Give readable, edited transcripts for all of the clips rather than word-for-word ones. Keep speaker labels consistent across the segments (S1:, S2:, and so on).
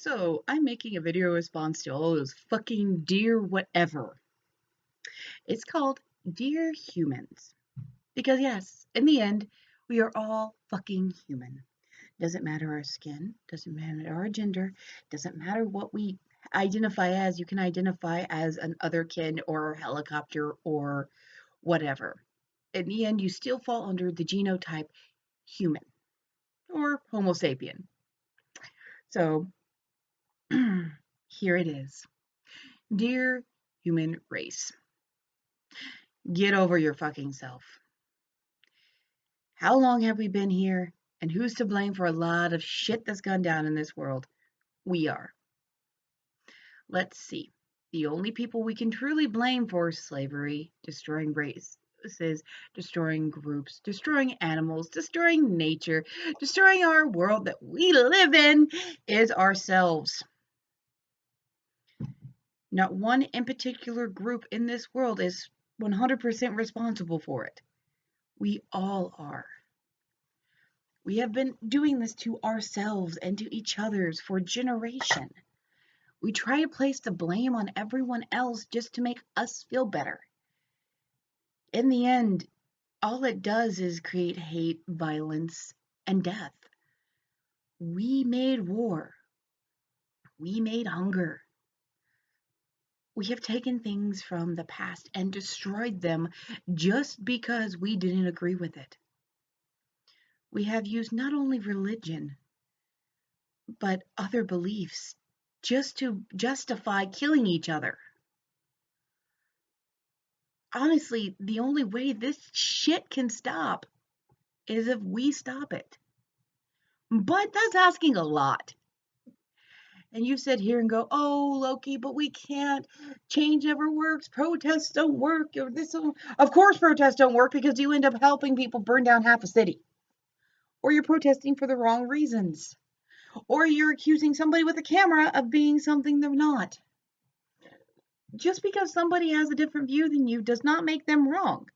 S1: So, I'm making a video response to all those fucking dear whatever. It's called Dear Humans. Because, yes, in the end, we are all fucking human. Doesn't matter our skin, doesn't matter our gender, doesn't matter what we identify as. You can identify as an otherkin or helicopter or whatever. In the end, you still fall under the genotype human or Homo sapien. So, here it is. Dear human race, get over your fucking self. How long have we been here? And who's to blame for a lot of shit that's gone down in this world? We are. Let's see. The only people we can truly blame for slavery, destroying races, destroying groups, destroying animals, destroying nature, destroying our world that we live in is ourselves. Not one in particular group in this world is 100% responsible for it. We all are. We have been doing this to ourselves and to each others for generations. We try to place the blame on everyone else just to make us feel better. In the end, all it does is create hate, violence, and death. We made war. We made hunger. We have taken things from the past and destroyed them just because we didn't agree with it. We have used not only religion, but other beliefs just to justify killing each other. Honestly, the only way this shit can stop is if we stop it. But that's asking a lot. And you sit here and go, oh, Loki, but we can't. Change never works. Protests don't work. Or this. Of course, protests don't work because you end up helping people burn down half a city. Or you're protesting for the wrong reasons. Or you're accusing somebody with a camera of being something they're not. Just because somebody has a different view than you does not make them wrong.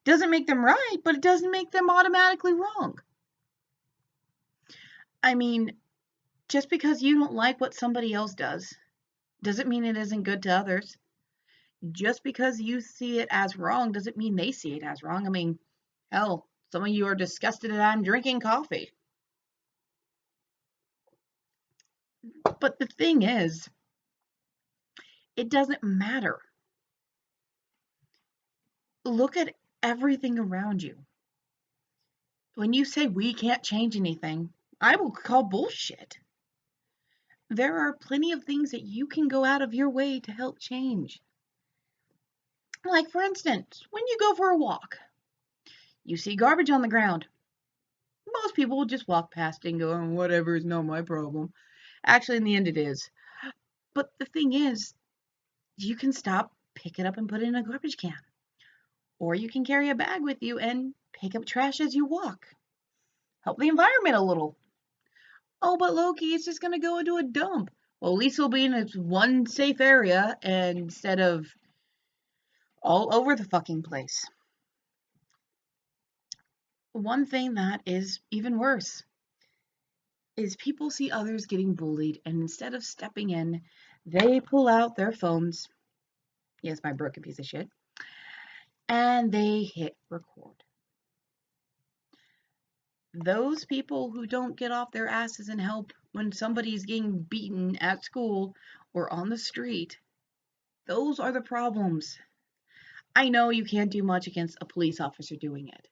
S1: Doesn't make them right, but it doesn't make them automatically wrong. I mean, just because you don't like what somebody else does, doesn't mean it isn't good to others. Just because you see it as wrong doesn't mean they see it as wrong. I mean, hell, some of you are disgusted that I'm drinking coffee. But the thing is, it doesn't matter. Look at everything around you. When you say we can't change anything, I will call bullshit. There are plenty of things that you can go out of your way to help change. Like, for instance, when you go for a walk, you see garbage on the ground. Most people will just walk past it and go, oh, whatever, is not my problem. Actually, in the end, it is. But the thing is, you can stop, pick it up, and put it in a garbage can. Or you can carry a bag with you and pick up trash as you walk. Help the environment a little. Oh, but Loki, it's just going to go into a dump. Well, at least it'll be in its one safe area instead of all over the fucking place. One thing that is even worse is people see others getting bullied, and instead of stepping in, they pull out their phones. Yes, my broken piece of shit. And they hit record. Those people who don't get off their asses and help when somebody's getting beaten at school or on the street, those are the problems. I know you can't do much against a police officer doing it.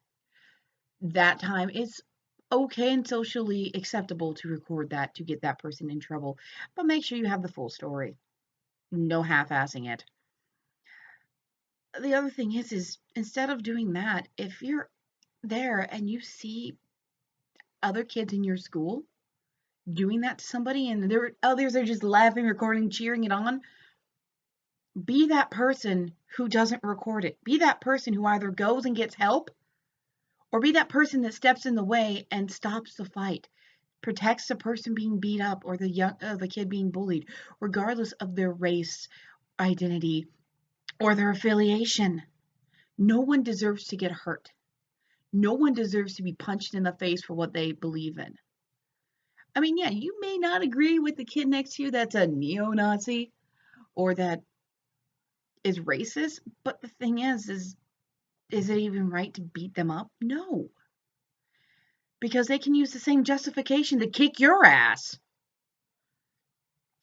S1: That time, it's okay and socially acceptable to record that to get that person in trouble, but make sure you have the full story. No half-assing it. The other thing is instead of doing that, if you're there and you see other kids in your school doing that to somebody and others are just laughing, recording, cheering it on, be that person who doesn't record it. Be that person who either goes and gets help, or be that person that steps in the way and stops the fight, protects the person being beat up or the kid being bullied, regardless of their race, identity, or their affiliation. No one deserves to get hurt. No one deserves to be punched in the face for what they believe in. I mean, yeah, you may not agree with the kid next to you that's a neo-Nazi or that is racist, but the thing is it even right to beat them up? No, because they can use the same justification to kick your ass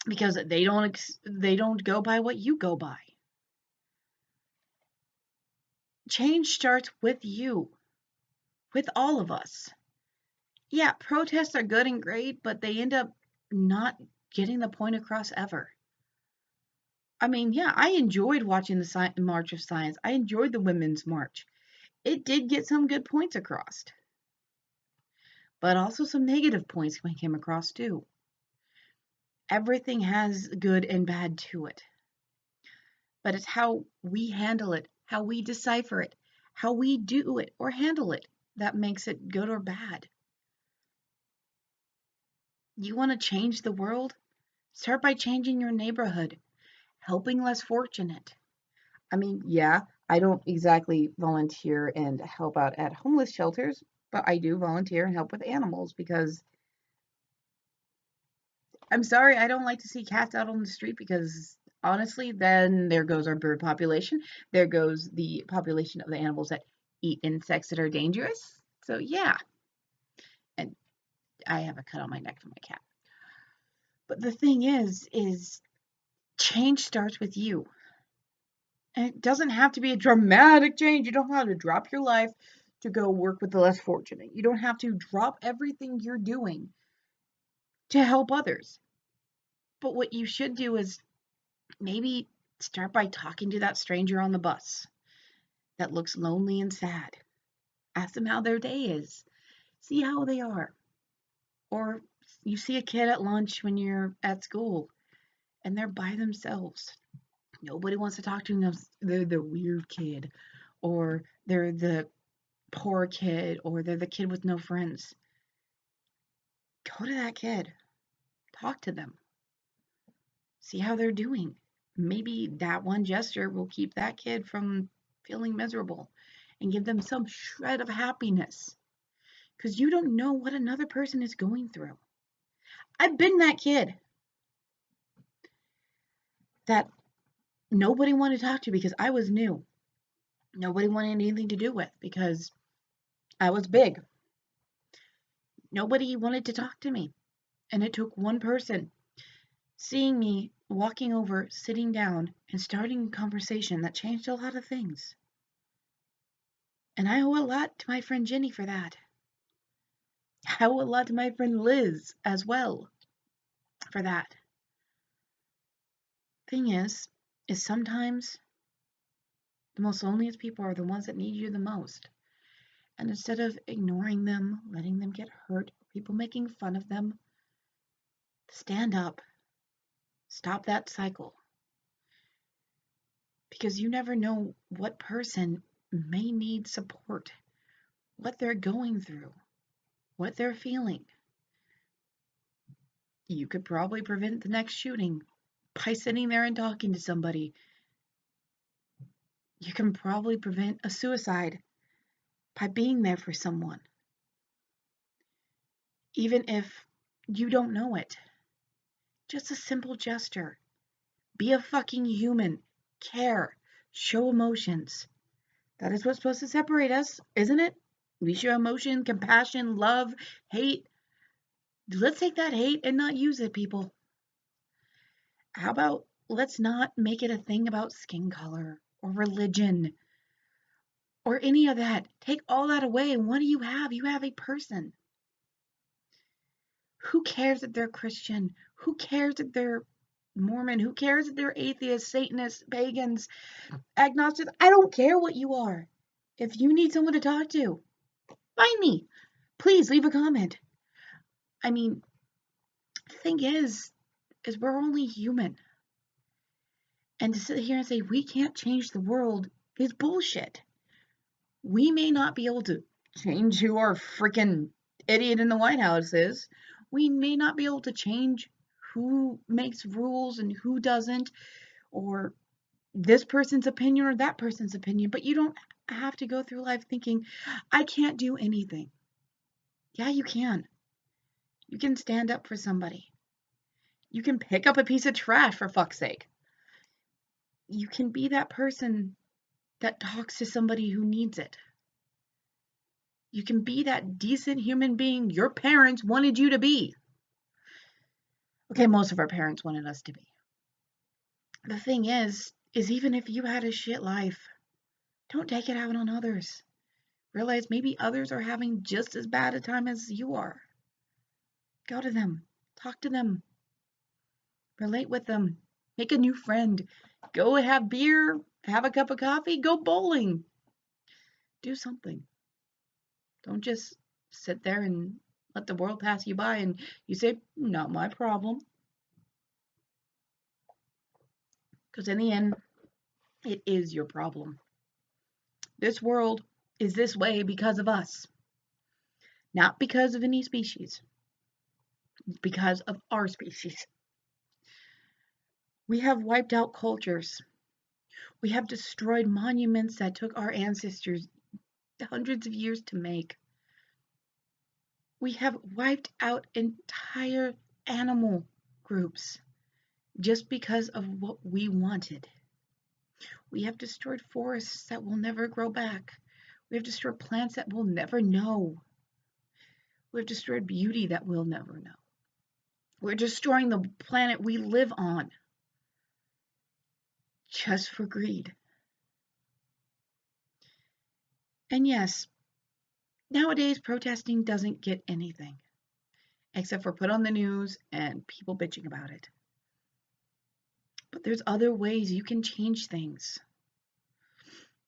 S1: because they don't go by what you go by. Change starts with you, with all of us. Yeah, protests are good and great, but they end up not getting the point across ever. I mean, yeah, I enjoyed watching the March of Science. I enjoyed the Women's March. It did get some good points across, but also some negative points came across too. Everything has good and bad to it, but it's how we handle it, how we decipher it, how we do it or handle it that makes it good or bad. You want to change the world? Start by changing your neighborhood, helping less fortunate. I mean, yeah, I don't exactly volunteer and help out at homeless shelters, but I do volunteer and help with animals because I'm sorry, I don't like to see cats out on the street because honestly, then there goes our bird population. There goes the population of the animals that eat insects that are dangerous. So yeah, and I have a cut on my neck from my cat. But the thing is change starts with you. And it doesn't have to be a dramatic change. You don't have to drop your life to go work with the less fortunate. You don't have to drop everything you're doing to help others. But what you should do is maybe start by talking to that stranger on the bus that looks lonely and sad. Ask them how their day is. See how they are. Or you see a kid at lunch when you're at school and they're by themselves. Nobody wants to talk to them. They're the weird kid, or they're the poor kid, or they're the kid with no friends. Go to that kid. Talk to them. See how they're doing. Maybe that one gesture will keep that kid from feeling miserable and give them some shred of happiness. Because you don't know what another person is going through. I've been that kid that nobody wanted to talk to because I was new. Nobody wanted anything to do with because I was big. Nobody wanted to talk to me. And it took one person seeing me walking over, sitting down, and starting a conversation that changed a lot of things. And I owe a lot to my friend Jenny for that. I owe a lot to my friend Liz as well for that. Thing is sometimes the most loneliest people are the ones that need you the most. And instead of ignoring them, letting them get hurt, people making fun of them, stand up. Stop that cycle. Because you never know what person may need support, what they're going through, what they're feeling. You could probably prevent the next shooting by sitting there and talking to somebody. You can probably prevent a suicide by being there for someone, even if you don't know it. Just a simple gesture. Be a fucking human. Care. Show emotions. That is what's supposed to separate us, isn't it? We show emotion, compassion, love, hate. Let's take that hate and not use it, people. How about let's not make it a thing about skin color or religion or any of that. Take all that away. And what do you have? You have a person. Who cares if they're Christian? Who cares if they're Mormon? Who cares if they're atheists, Satanists, pagans, agnostics? I don't care what you are. If you need someone to talk to, find me. Please leave a comment. I mean, the thing is we're only human. And to sit here and say we can't change the world is bullshit. We may not be able to change who our freaking idiot in the White House is. We may not be able to change who makes rules and who doesn't, or this person's opinion or that person's opinion, but you don't have to go through life thinking, I can't do anything. Yeah, you can. You can stand up for somebody. You can pick up a piece of trash, for fuck's sake. You can be that person that talks to somebody who needs it. You can be that decent human being your parents wanted you to be. Okay, most of our parents wanted us to be. The thing is even if you had a shit life, don't take it out on others. Realize maybe others are having just as bad a time as you are. Go to them. Talk to them. Relate with them. Make a new friend. Go have beer. Have a cup of coffee. Go bowling. Do something. Don't just sit there and let the world pass you by and you say, not my problem. Because in the end, it is your problem. This world is this way because of us. Not because of any species. It's because of our species. We have wiped out cultures. We have destroyed monuments that took our ancestors hundreds of years to make. We have wiped out entire animal groups just because of what we wanted. We have destroyed forests that will never grow back. We have destroyed plants that we'll never know. We have destroyed beauty that we'll never know. We're destroying the planet we live on just for greed. And yes, nowadays protesting doesn't get anything except for put on the news and people bitching about it. But there's other ways you can change things.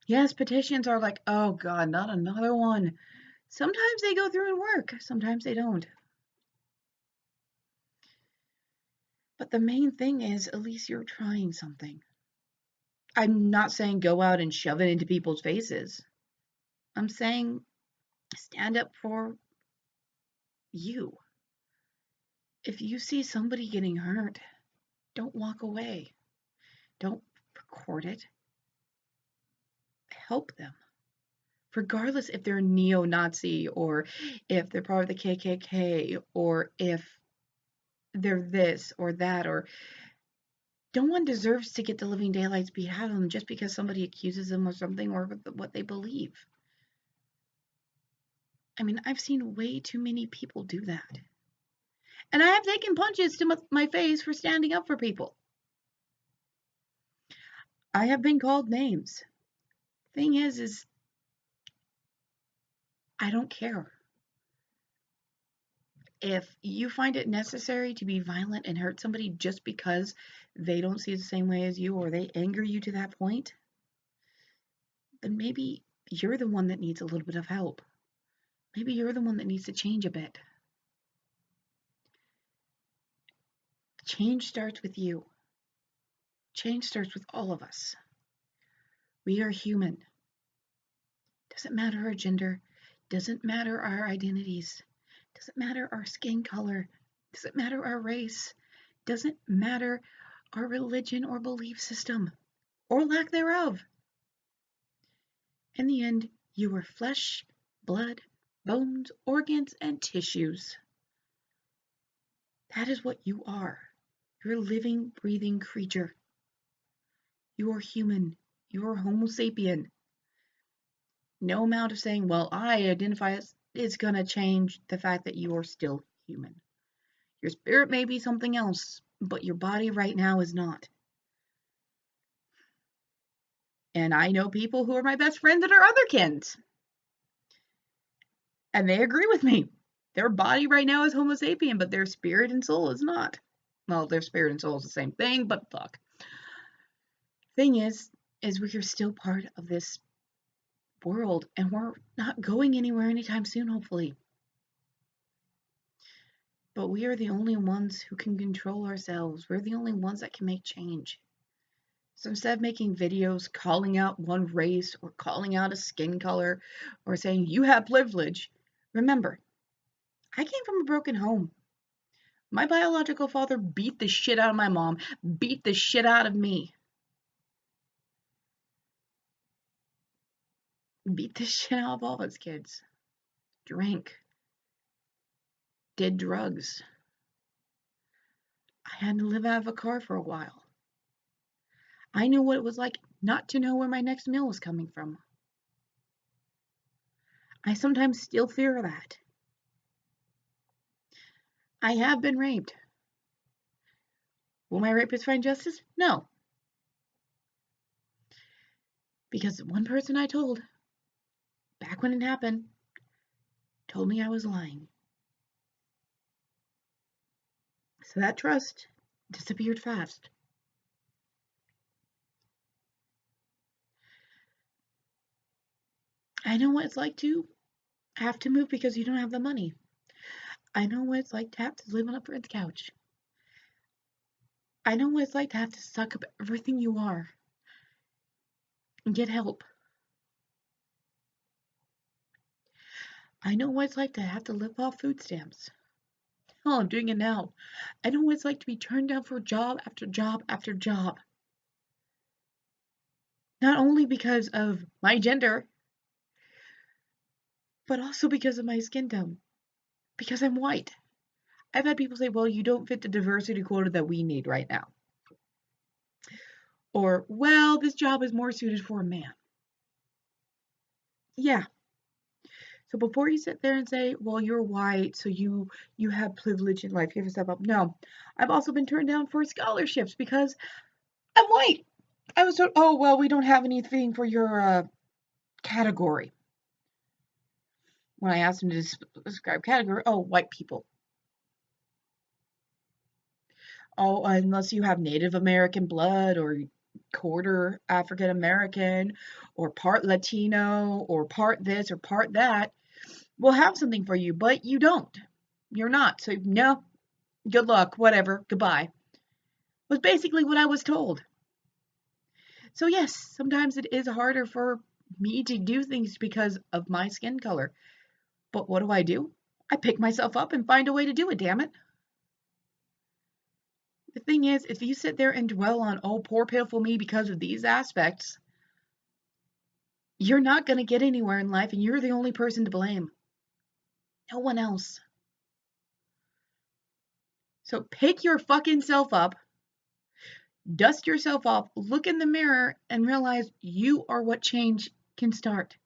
S1: Yes, petitions are like, oh God, not another one. Sometimes they go through and work, sometimes they don't. But the main thing is, at least you're trying something. I'm not saying go out and shove it into people's faces. I'm saying stand up for you. If you see somebody getting hurt, don't walk away. Don't record it. Help them. Regardless if they're neo-Nazi or if they're part of the KKK or if they're this or that, or no one deserves to get the living daylights beat out of them just because somebody accuses them of something or what they believe. I mean, I've seen way too many people do that. And I have taken punches to my face for standing up for people. I have been called names. Thing is I don't care. If you find it necessary to be violent and hurt somebody just because they don't see it the same way as you or they anger you to that point, then maybe you're the one that needs a little bit of help. Maybe you're the one that needs to change a bit. Change starts with you. Change starts with all of us. We are human. Doesn't matter our gender. Doesn't matter our identities. Doesn't matter our skin color. Doesn't matter our race. Doesn't matter our religion or belief system, or lack thereof. In the end, you are flesh, blood, bones, organs, and tissues. That is what you are. You're a living, breathing creature. You are human. You are Homo sapien. No amount of saying, well, I identify as, is going to change the fact that you are still human. Your spirit may be something else, but your body right now is not. And I know people who are my best friends that are otherkins. And they agree with me. Their body right now is Homo sapien, but their spirit and soul is not. Well, their spirit and soul is the same thing, but fuck. Thing is we are still part of this world, and we're not going anywhere anytime soon, hopefully. But we are the only ones who can control ourselves. We're the only ones that can make change. So instead of making videos calling out one race or calling out a skin color or saying you have privilege, remember, I came from a broken home. My biological father beat the shit out of my mom, beat the shit out of me. Beat the shit out of all of us kids. Drank. did drugs. I had to live out of a car for a while. I knew what it was like not to know where my next meal was coming from. I sometimes still fear that. I have been raped. Will my rapist find justice? No. Because one person I told, back when it happened, told me I was lying. So that trust disappeared fast. I know what it's like to have to move because you don't have the money. I know what it's like to have to live on a friend's couch. I know what it's like to have to suck up everything you are and get help. I know what it's like to have to live off food stamps. Oh, I'm doing it now. I know what it's like to be turned down for job after job after job. Not only because of my gender, but also because of my skin tone. Because I'm white. I've had people say, well, you don't fit the diversity quota that we need right now. Or, well, this job is more suited for a man. Yeah. So before you sit there and say, well, you're white, so you have privilege in life, you have to step up. No. I've also been turned down for scholarships because I'm white. I was told, oh, well, we don't have anything for your category. When I asked them to describe category, oh, white people. Oh, unless you have Native American blood or quarter African American or part Latino or part this or part that, we'll have something for you, but you don't. You're not. So, no, good luck, whatever, goodbye. Was basically what I was told. So, yes, sometimes it is harder for me to do things because of my skin color. But what do? I pick myself up and find a way to do it, damn it. The thing is, if you sit there and dwell on, oh, poor pitiful me because of these aspects, you're not going to get anywhere in life and you're the only person to blame. No one else. So pick your fucking self up, dust yourself off, look in the mirror, and realize you are what change can start.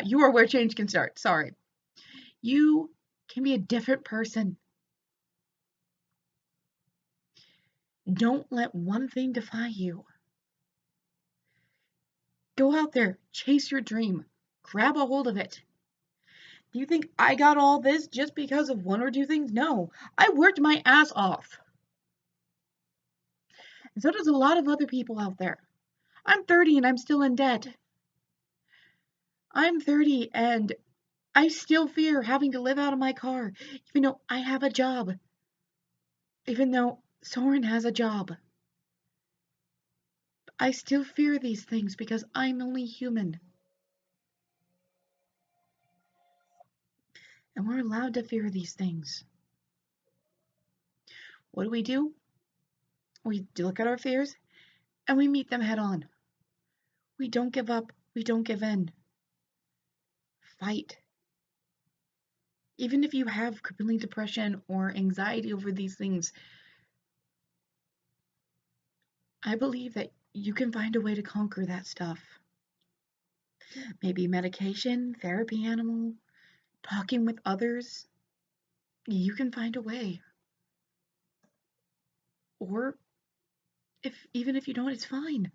S1: You are where change can start. Sorry. You can be a different person. Don't let one thing define you. Go out there, chase your dream, grab a hold of it. Do you think I got all this just because of one or two things? No, I worked my ass off. And so does a lot of other people out there. I'm 30 and I'm still in debt. I'm 30 and I still fear having to live out of my car, even though I have a job. Even though Soren has a job. I still fear these things because I'm only human. And we're allowed to fear these things. What do? We look at our fears and we meet them head on. We don't give up. We don't give in. Fight. Even if you have crippling depression or anxiety over these things, I believe that you can find a way to conquer that stuff. Maybe medication, therapy animal, talking with others. You can find a way. Or even if you don't, it's fine.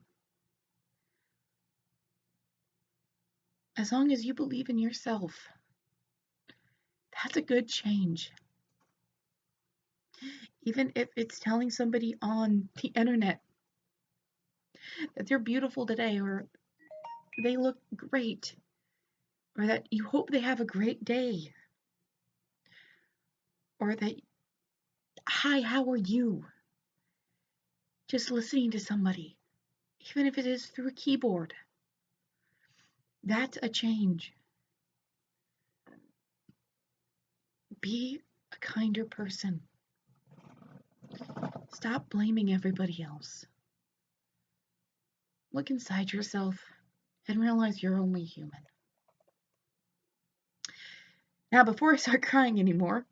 S1: As long as you believe in yourself, that's a good change. Even if it's telling somebody on the internet that they're beautiful today or they look great or that you hope they have a great day or that, hi, how are you? Just listening to somebody, even if it is through a keyboard, that's a change. Be a kinder person. Stop blaming everybody else. Look inside yourself and realize you're only human. Now, before I start crying anymore,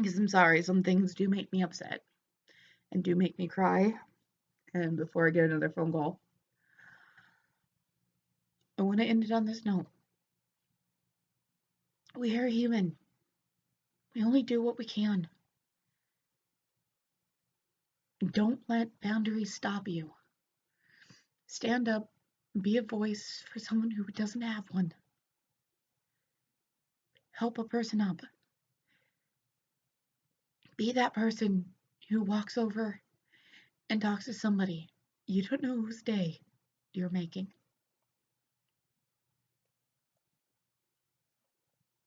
S1: Because I'm sorry, some things do make me upset and do make me cry. And before I get another phone call, I want to end it on this note. We are human. We only do what we can. Don't let boundaries stop you. Stand up, be a voice for someone who doesn't have one. Help a person up. Be that person who walks over and talks to somebody. You don't know whose day you're making.